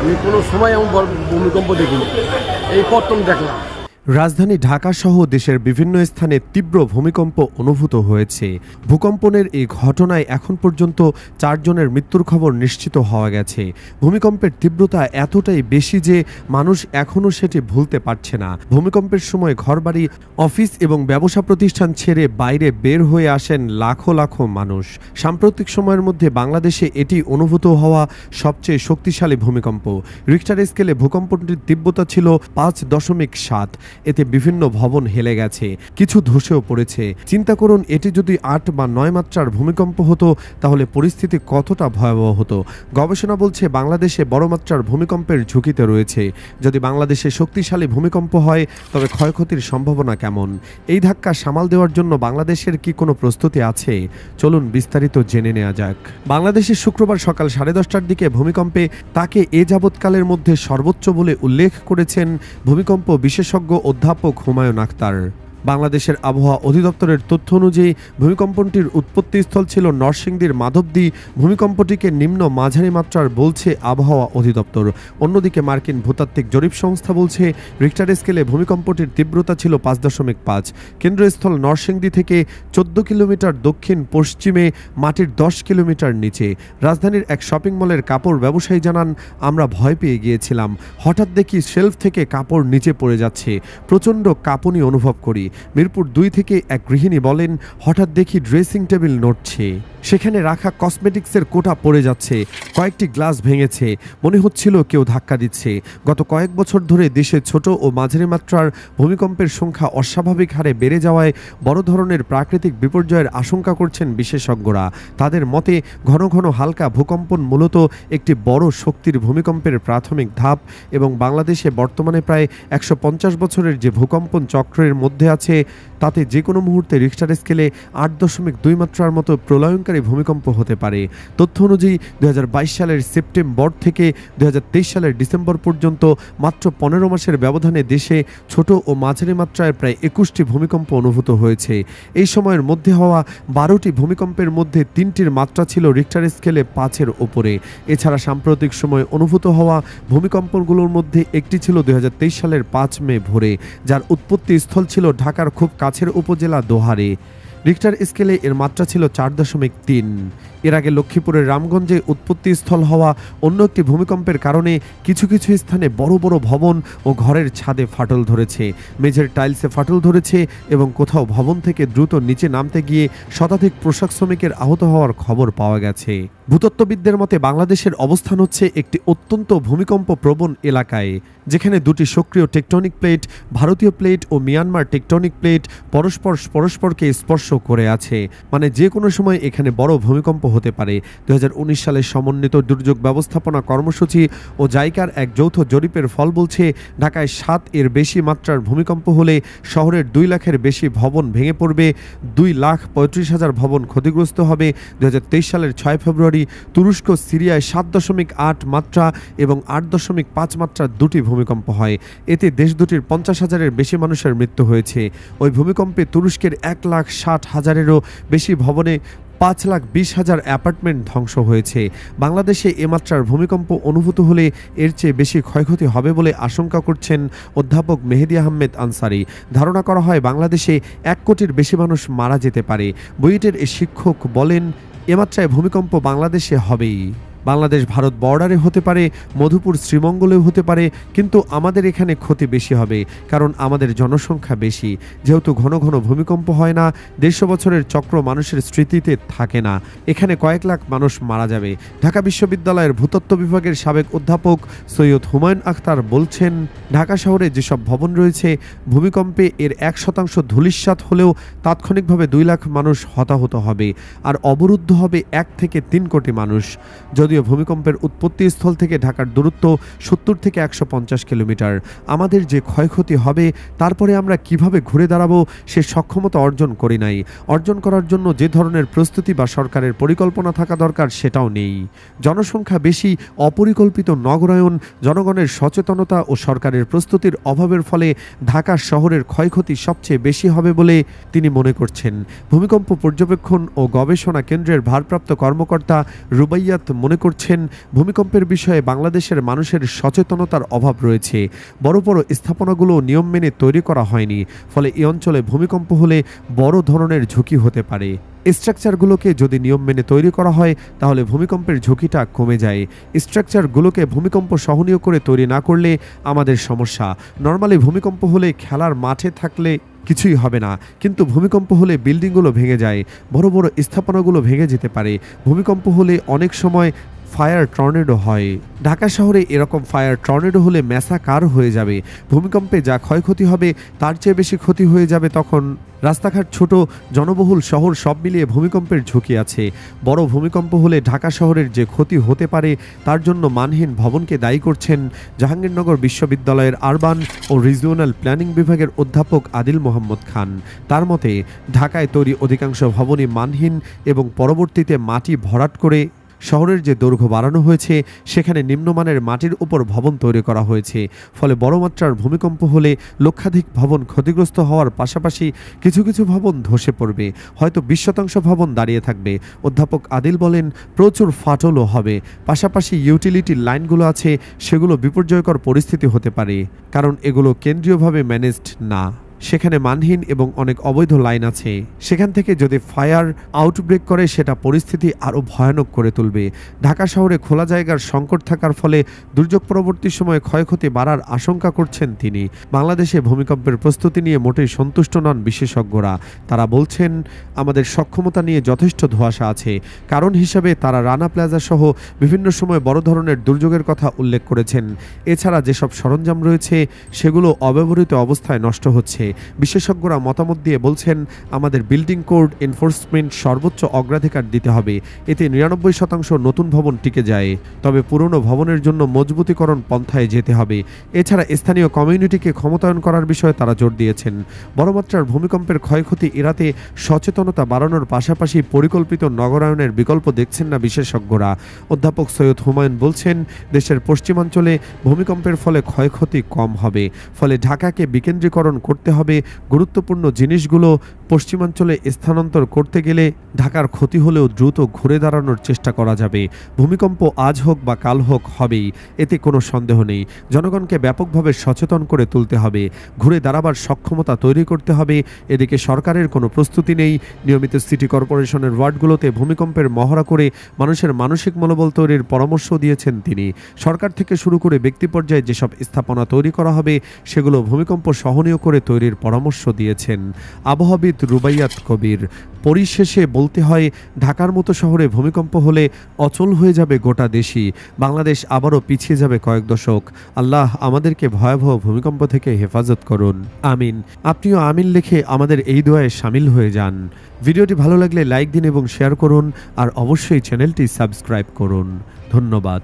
আমি কোনো সময় এমন ভূমিকম্প দেখিনি, এই প্রথম দেখলাম। রাজধানী ঢাকা সহ দেশের বিভিন্ন স্থানে তীব্র ভূমিকম্প অনুভূত হয়েছে। ভূকম্পনের এই ঘটনায় এখন পর্যন্ত 4 জনের মৃত্যুর খবর নিশ্চিত হওয়া গেছে। ভূমিকম্পের তীব্রতা এতটাই বেশি যে মানুষ এখনও সেটি ভুলতে পারছে না। ভূমিকম্পের সময় ঘরবাড়ি, অফিস এবং ব্যবসা প্রতিষ্ঠান ছেড়ে বাইরে বের হয়ে আসেন লাখো লাখো মানুষ। সাম্প্রতিক সময়ের মধ্যে বাংলাদেশে এটি অনুভূত হওয়া সবচেয়ে শক্তিশালী ভূমিকম্প। রিক্টার স্কেলে ভূকম্পটির তীব্রতা ছিল 5.7। এতে বিভিন্ন ভবন হেলে গেছে, কিছু ধসেও পড়েছে। চিন্তা করুন, এটি যদি 8 বা 9 মাত্রার ভূমিকম্প হতো তাহলে পরিস্থিতি কতটা ভয়াবহ হতো। গবেষণা বলছে বাংলাদেশে বড় মাত্রার ভূমিকম্পের ঝুঁকিতে রয়েছে। যদি বাংলাদেশে শক্তিশালী ভূমিকম্প হয় তবে ক্ষয়ক্ষতির সম্ভাবনা কেমন? এই ধাক্কা সামাল দেওয়ার জন্য বাংলাদেশের কি কোনো প্রস্তুতি আছে? চলুন বিস্তারিত জেনে নেওয়া যাক। বাংলাদেশে শুক্রবার সকাল 10:30টার দিকে ভূমিকম্পে তাকে এ যাবৎকালের মধ্যে সর্বোচ্চ বলে উল্লেখ করেছেন ভূমিকম্প বিশেষজ্ঞ অধ্যাপক হুমায়ুন আখতার। বাংলাদেশের আবহাওয়া অধিদপ্তরের তথ্য অনুযায়ী ভূমিকম্পটির উৎপত্তিস্থল ছিল নরসিংদীর মাধবদী। ভূমিকম্পটিকে নিম্ন মাঝারি মাত্রার বলছে আবহাওয়া অধিদপ্তর। অন্যদিকে মার্কিন ভূতাত্ত্বিক জরিপ সংস্থা বলছে রিক্টার স্কেলে ভূমিকম্পটির তীব্রতা ছিল 5.5। কেন্দ্রস্থল নরসিংদী থেকে 14 কিলোমিটার দক্ষিণ পশ্চিমে, মাটির 10 কিলোমিটার নিচে। রাজধানীর এক শপিং মলের কাপড় ব্যবসায়ী জানান, আমরা ভয় পেয়ে গিয়েছিলাম। হঠাৎ দেখি শেলফ থেকে কাপড় নিচে পড়ে যাচ্ছে, প্রচণ্ড কাঁপুনি অনুভব করি। মিরপুর 2 থেকে এক গৃহিণী বলেন, হঠাৎ দেখি ড্রেসিং টেবিল নড়ছে, সেখানে রাখা কসমেটিক্সের কোটা পড়ে যাচ্ছে, কয়েকটি গ্লাস ভেঙেছে, মনে হচ্ছিল কেউ ধাক্কা দিচ্ছে। গত কয়েক বছর ধরে দেশে ছোট ও মাঝারি মাত্রার ভূমিকম্পের সংখ্যা অস্বাভাবিক হারে বেড়ে যাওয়ায় বড় ধরনের প্রাকৃতিক বিপর্যয়ের আশঙ্কা করছেন বিশেষজ্ঞরা। তাদের মতে ঘন ঘন হালকা ভূকম্পন মূলত একটি বড় শক্তির ভূমিকম্পের প্রাথমিক ধাপ এবং বাংলাদেশে বর্তমানে প্রায় 150 বছরের যে ভূকম্পন চক্রের মধ্যে আছে তাতে যে কোনো মুহূর্তে রিক্টার স্কেলে 8.2 মাত্রার মতো প্রলয়ঙ্কারী ভূমিকম্প হতে পারে। তথ্য অনুযায়ী 2022 সালের সেপ্টেম্বর থেকে 2023 সালের ডিসেম্বর পর্যন্ত মাত্র 15 মাসের ব্যবধানে দেশে ছোট ও মাঝারি মাত্রায় প্রায় 21টি ভূমিকম্প অনুভূত হয়েছে। এই সময়ের মধ্যে হওয়া 12টি ভূমিকম্পের মধ্যে 3টির মাত্রা ছিল রিক্টার স্কেলে 5-এর ওপরে। এছাড়া সাম্প্রতিক সময়ে অনুভূত হওয়া ভূমিকম্পগুলোর মধ্যে একটি ছিল 2023 সালের 5 মে ভোরে, যার উৎপত্তি স্থল ছিল ঢাকার খুব কাছের উপজেলা দোহারে। রিক্টার স্কেলে এর মাত্রা ছিল 4.3। এর আগে লক্ষ্মীপুরের রামগঞ্জে উৎপত্তিস্থল হওয়া অন্য একটি ভূমিকম্পের কারণে কিছু কিছু স্থানে বড় বড় ভবন ও ঘরের ছাদে ফাটল ধরেছে, মেঝের টাইলসে ফাটল ধরেছে এবং কোথাও ভবন থেকে দ্রুত নিচে নামতে গিয়ে শতাধিক পোশাক শ্রমিকের আহত হওয়ার খবর পাওয়া গেছে। ভূতত্ত্ববিদদের মতে বাংলাদেশের অবস্থান হচ্ছে একটি অত্যন্ত ভূমিকম্প প্রবণ এলাকায়, যেখানে দুটি সক্রিয় টেকটনিক প্লেট, ভারতীয় প্লেট ও মিয়ানমার টেকটনিক প্লেট পরস্পরকে স্পর্শ করে আছে। মানে যে কোনো সময় এখানে বড় ভূমিকম্প হতে পারে। 2019 সালের সমন্বিত দুর্যোগ ব্যবস্থাপনা কর্মসূচি ও জাইকার এক যৌথ জরিপের ফল বলছে, ঢাকায় 7-এর বেশি মাত্রার ভূমিকম্প হলে শহরের 2 লাখের বেশি ভবন ভেঙে পড়বে, 2,35,000 ভবন ক্ষতিগ্রস্ত হবে। 2023 সালের 6 ফেব্রুয়ারি তুরস্ক সিরিয়ায় 7.8 মাত্রা এবং 8.5 মাত্রার 2টি ভূমিকম্প হয়। এতে দেশ দুটির 50,000-এর বেশি মানুষের মৃত্যু হয়েছে। ওই ভূমিকম্পে তুরস্কের 1,60,000-এরও বেশি ভবনে 5,20,000 অ্যাপার্টমেন্ট ধ্বংস হয়েছে। বাংলাদেশে এ মাত্রার ভূমিকম্প অনুভূত হলে এর চেয়ে বেশি ক্ষয়ক্ষতি হবে বলে আশঙ্কা করছেন অধ্যাপক মেহেদী আহমেদ আনসারী। ধারণা করা হয় বাংলাদেশে 1 কোটির বেশি মানুষ মারা যেতে পারে। বুয়েটের এই শিক্ষক বলেন, এ মাত্রায় ভূমিকম্প বাংলাদেশে হবেই। বাংলাদেশ ভারত বর্ডারে হতে পারে, মধুপুর শ্রীমঙ্গলেও হতে পারে, কিন্তু আমাদের এখানে ক্ষতি বেশি হবে কারণ আমাদের জনসংখ্যা বেশি। যেহেতু ঘন ঘন ভূমিকম্প হয় না, 150 বছরের চক্র মানুষের স্মৃতিতে থাকে না, এখানে কয়েক লাখ মানুষ মারা যাবে। ঢাকা বিশ্ববিদ্যালয়ের ভূতত্ত্ব বিভাগের সাবেক অধ্যাপক সৈয়দ হুমায়ুন আখতার বলছেন, ঢাকা শহরে যেসব ভবন রয়েছে ভূমিকম্পে এর 1% ধূলিসাৎ হলেও তাৎক্ষণিকভাবে 2 লাখ মানুষ হতাহত হবে আর অবরুদ্ধ হবে 1 থেকে 3 কোটি মানুষ। যদিও ভূমিকম্পের উৎপত্তিস্থল থেকে ঢাকার দূরত্ব 70 থেকে 150 কিলোমিটার। আমাদের যে ক্ষয়ক্ষতি হবে তারপরে আমরা কিভাবে ঘুরে দাঁড়াবো সে সক্ষমতা অর্জন করি নাই। অর্জন করার জন্য যে ধরনের প্রস্তুতি বা সরকারের পরিকল্পনা থাকা দরকার সেটাও নেই। জনসংখ্যা বেশি, অপরিকল্পিত নগরায়ন, জনগণের সচেতনতা ও সরকারের প্রস্তুতির অভাবের ফলে ঢাকা শহরের ক্ষয়ক্ষতি সবচেয়ে বেশি হবে বলে তিনি মনে করছেন। ভূমিকম্প পর্যবেক্ষণ ও গবেষণা কেন্দ্রের ভারপ্রাপ্ত কর্মকর্তা রুবাইয়াত মনে করছেন ভূমিকম্পের বিষয়ে বাংলাদেশের মানুষের সচেতনতার অভাব রয়েছে। বড় বড় স্থাপনাগুলো নিয়ম মেনে তৈরি করা হয়নি, ফলে এই অঞ্চলে ভূমিকম্প হলে বড় ধরনের ঝুঁকি হতে পারে। স্ট্রাকচারগুলোকে যদি নিয়ম মেনে তৈরি করা হয় তাহলে ভূমিকম্পের ঝুঁকিটা কমে যায়। স্ট্রাকচারগুলোকে ভূমিকম্প সহনীয় করে তৈরি না করলে আমাদের সমস্যা। নর্মালি ভূমিকম্প হলে খেলার মাঠে থাকলে কিছুই হবে না, কিন্তু ভূমিকম্প হলে বিল্ডিংগুলো ভেঙে যায়, বড় বড় স্থাপনাগুলো ভেঙে যেতে পারে। ভূমিকম্প হলে অনেক সময় ফায়ার টর্নেডো হয়। ঢাকা শহরে এরকম ফায়ার টর্নেডো হলে ম্যাসাকার হয়ে যাবে। ভূমিকম্পে যা ক্ষয়ক্ষতি হবে তার চেয়ে বেশি ক্ষতি হয়ে যাবে তখন। রাস্তাঘাট ছোট, জনবহুল শহর সব মিলিয়ে ভূমিকম্পের ঝুঁকি আছে। বড় ভূমিকম্প হলে ঢাকা শহরের যে ক্ষতি হতে পারে তার জন্য মানহীন ভবনকে দায়ী করছেন জাহাঙ্গীরনগর বিশ্ববিদ্যালয়ের আরবান ও রিজিওনাল প্ল্যানিং বিভাগের অধ্যাপক আদিল মোহাম্মদ খান। তার মতে, ঢাকায় তৈরি অধিকাংশ ভবনই মানহীন এবং পরবর্তীতে মাটি ভরাট করে শহরের যে দৈর্ঘ্য বাড়ানো হয়েছে সেখানে নিম্নমানের মাটির উপর ভবন তৈরি করা হয়েছে। ফলে বড় মাত্রার ভূমিকম্প হলে লক্ষাধিক ভবন ক্ষতিগ্রস্ত হওয়ার পাশাপাশি কিছু কিছু ভবন ধসে পড়বে, হয়তো 20% ভবন দাঁড়িয়ে থাকবে। অধ্যাপক আদিল বলেন, প্রচুর ফাটলও হবে। পাশাপাশি ইউটিলিটি লাইনগুলো আছে, সেগুলো বিপর্যয়কর পরিস্থিতি হতে পারে, কারণ এগুলো কেন্দ্রীয়ভাবে ম্যানেজড না। সেখানে মানহীন এবং অনেক অবৈধ লাইন আছে। সেখান থেকে যদি ফায়ার আউটব্রেক করে সেটা পরিস্থিতি আরও ভয়ানক করে তুলবে। ঢাকা শহরে খোলা জায়গার সংকট থাকার ফলে দুর্যোগ পরবর্তী সময়ে ক্ষয়ক্ষতি বাড়ার আশঙ্কা করছেন তিনি। বাংলাদেশে ভূমিকম্পের প্রস্তুতি নিয়ে মোটেই সন্তুষ্ট নন বিশেষজ্ঞরা। তারা বলছেন, আমাদের সক্ষমতা নিয়ে যথেষ্ট ধোঁয়াশা আছে। কারণ হিসাবে তারা রানা প্লাজা সহ বিভিন্ন সময় বড় ধরনের দুর্যোগের কথা উল্লেখ করেছেন। এছাড়া যেসব সরঞ্জাম রয়েছে সেগুলো অব্যবহৃত অবস্থায় নষ্ট হচ্ছে। বিশেষজ্ঞরা মতামত দিয়ে বলছেন, আমাদের বিল্ডিং কোড এনফোর্সমেন্ট সর্বোচ্চ অগ্রাধিকার দিতে হবে। এতে 99% নতুন ভবন টিকে যায়, তবে পুরনো ভবনের জন্য মজবুতিকরণ পন্থায় যেতে হবে। এছাড়া স্থানীয় কমিউনিটিকে ক্ষমতায়ন করার বিষয়ে তারা জোর দিয়েছেন। বড় মাত্রার ভূমিকম্পের ক্ষয়ক্ষতি এড়াতে সচেতনতা বাড়ানোর পাশাপাশি পরিকল্পিত নগরায়নের বিকল্প দেখছেন না বিশেষজ্ঞরা। অধ্যাপক সৈয়দ হুমায়ুন বলছেন, দেশের পশ্চিমাঞ্চলে ভূমিকম্পের ফলে ক্ষয়ক্ষতি কম হবে, ফলে ঢাকাকে বিকেন্দ্রীকরণ করতে হবে। গুরুত্বপূর্ণ জিনিসগুলো পশ্চিমাঞ্চলে স্থানান্তর করতে গেলে ঢাকার ক্ষতি হলেও দ্রুত ঘুরে দাঁড়ানোর চেষ্টা করা যাবে। ভূমিকম্প আজ হোক বা কাল হোক হবেই, এতে কোনো সন্দেহ নেই। জনগণকে ব্যাপকভাবে সচেতন করে তুলতে হবে, ঘুরে দাঁড়াবার সক্ষমতা তৈরি করতে হবে। এদিকে সরকারের কোনো প্রস্তুতি নেই। নিয়মিত সিটি কর্পোরেশনের ওয়ার্ডগুলোতে ভূমিকম্পের মহড়া করে মানুষের মানসিক মনোবল তৈরির পরামর্শ দিয়েছেন তিনি। সরকার থেকে শুরু করে ব্যক্তি পর্যায়ে যেসব স্থাপনা তৈরি করা হবে সেগুলো ভূমিকম্প সহনীয় করে তৈরির পরামর্শ দিয়েছেন আবহাওয়াবিদ রুবাইয়াত কবির। পরিশেষে বলতে হয়, ঢাকার মতো শহরে ভূমিকম্প হলে অচল হয়ে যাবে গোটা দেশই। বাংলাদেশ আবারও পিছিয়ে যাবে কয়েক দশক। আল্লাহ আমাদেরকে ভয়াবহ ভূমিকম্প থেকে হেফাজত করুন, আমিন। আপনিও আমিন লিখে আমাদের এই দোয়ায় শামিল হয়ে যান। ভিডিওটি ভালো লাগলে লাইক দিন এবং শেয়ার করুন, আর অবশ্যই চ্যানেলটি সাবস্ক্রাইব করুন। ধন্যবাদ।